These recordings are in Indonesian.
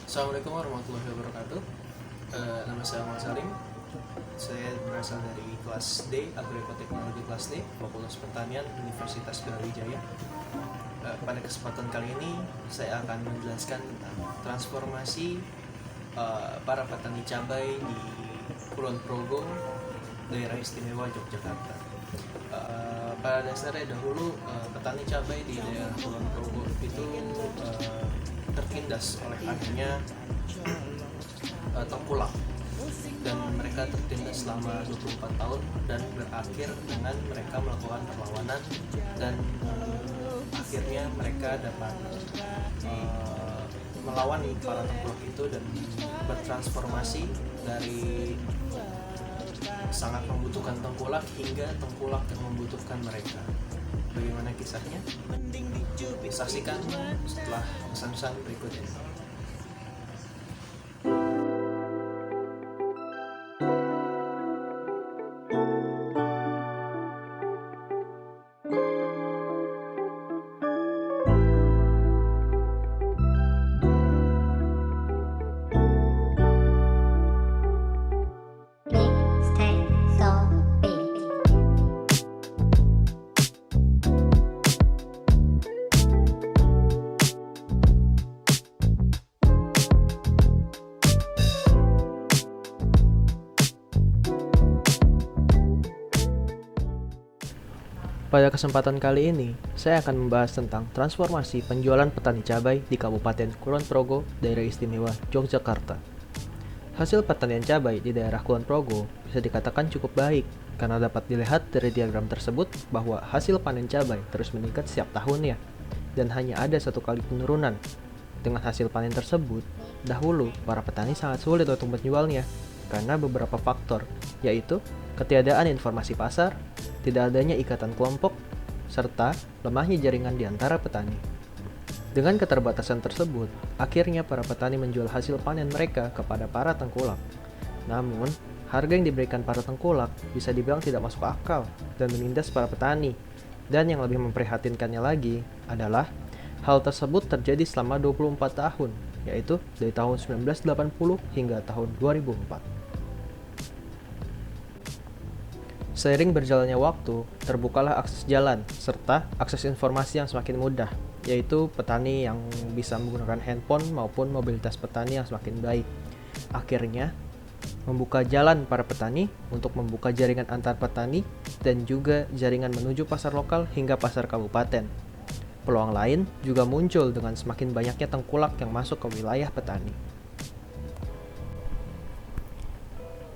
Assalamualaikum warahmatullahi wabarakatuh. Nama saya Muhammad Salim. Saya berasal dari kelas D, Agroekoteknologi kelas D, Fakultas Pertanian, Universitas Brawijaya. Pada kesempatan kali ini, saya akan menjelaskan tentang transformasi para petani cabai di Kulon Progo, Daerah Istimewa Yogyakarta. Pada dasarnya dahulu, petani cabai di daerah Kulon Progo itu tertindas oleh adanya tengkulak, dan mereka tertindas selama 24 tahun dan berakhir dengan mereka melakukan perlawanan, dan akhirnya mereka dapat melawan para tengkulak itu dan bertransformasi dari sangat membutuhkan tengkulak hingga tengkulak yang membutuhkan mereka. Bagaimana kisahnya? Saksikan setelah pesan-pesan berikut ini. Pada kesempatan kali ini, saya akan membahas tentang transformasi penjualan petani cabai di Kabupaten Kulon Progo, Daerah Istimewa Yogyakarta. Hasil pertanian cabai di daerah Kulon Progo bisa dikatakan cukup baik, karena dapat dilihat dari diagram tersebut bahwa hasil panen cabai terus meningkat setiap tahunnya, dan hanya ada satu kali penurunan. Dengan hasil panen tersebut, dahulu para petani sangat sulit untuk menjualnya, karena beberapa faktor, yaitu ketiadaan informasi pasar, tidak adanya ikatan kelompok, serta lemahnya jaringan di antara petani. Dengan keterbatasan tersebut, akhirnya para petani menjual hasil panen mereka kepada para tengkulak. Namun, harga yang diberikan para tengkulak bisa dibilang tidak masuk akal dan menindas para petani. Dan yang lebih memprihatinkannya lagi adalah hal tersebut terjadi selama 24 tahun, yaitu dari tahun 1980 hingga tahun 2004. Seiring berjalannya waktu, terbukalah akses jalan serta akses informasi yang semakin mudah, yaitu petani yang bisa menggunakan handphone maupun mobilitas petani yang semakin baik. Akhirnya, membuka jalan para petani untuk membuka jaringan antar petani dan juga jaringan menuju pasar lokal hingga pasar kabupaten. Peluang lain juga muncul dengan semakin banyaknya tengkulak yang masuk ke wilayah petani.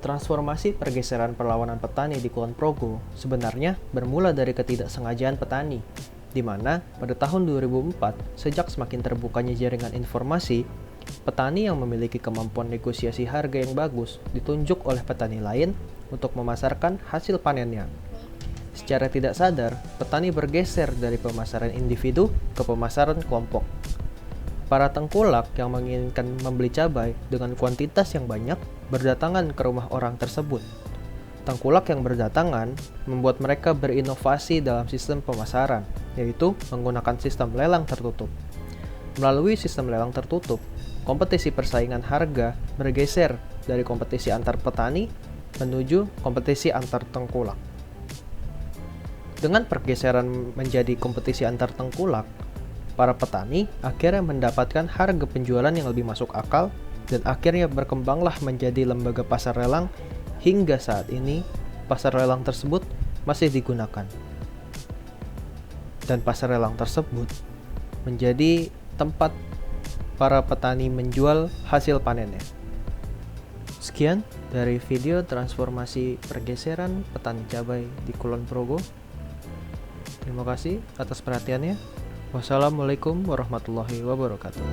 Transformasi pergeseran perlawanan petani di Kulon Progo sebenarnya bermula dari ketidaksengajaan petani, di mana pada tahun 2004, sejak semakin terbukanya jaringan informasi, petani yang memiliki kemampuan negosiasi harga yang bagus ditunjuk oleh petani lain untuk memasarkan hasil panennya. Secara tidak sadar, petani bergeser dari pemasaran individu ke pemasaran kelompok. Para tengkulak yang menginginkan membeli cabai dengan kuantitas yang banyak berdatangan ke rumah orang tersebut. Tengkulak yang berdatangan membuat mereka berinovasi dalam sistem pemasaran, yaitu menggunakan sistem lelang tertutup. Melalui sistem lelang tertutup, kompetisi persaingan harga bergeser dari kompetisi antar petani menuju kompetisi antar tengkulak. Dengan pergeseran menjadi kompetisi antar tengkulak, para petani akhirnya mendapatkan harga penjualan yang lebih masuk akal dan akhirnya berkembanglah menjadi lembaga pasar lelang hingga saat ini pasar lelang tersebut masih digunakan. Dan pasar lelang tersebut menjadi tempat para petani menjual hasil panennya. Sekian dari video transformasi pergeseran petani cabai di Kulon Progo. Terima kasih atas perhatiannya. Wassalamualaikum warahmatullahi wabarakatuh.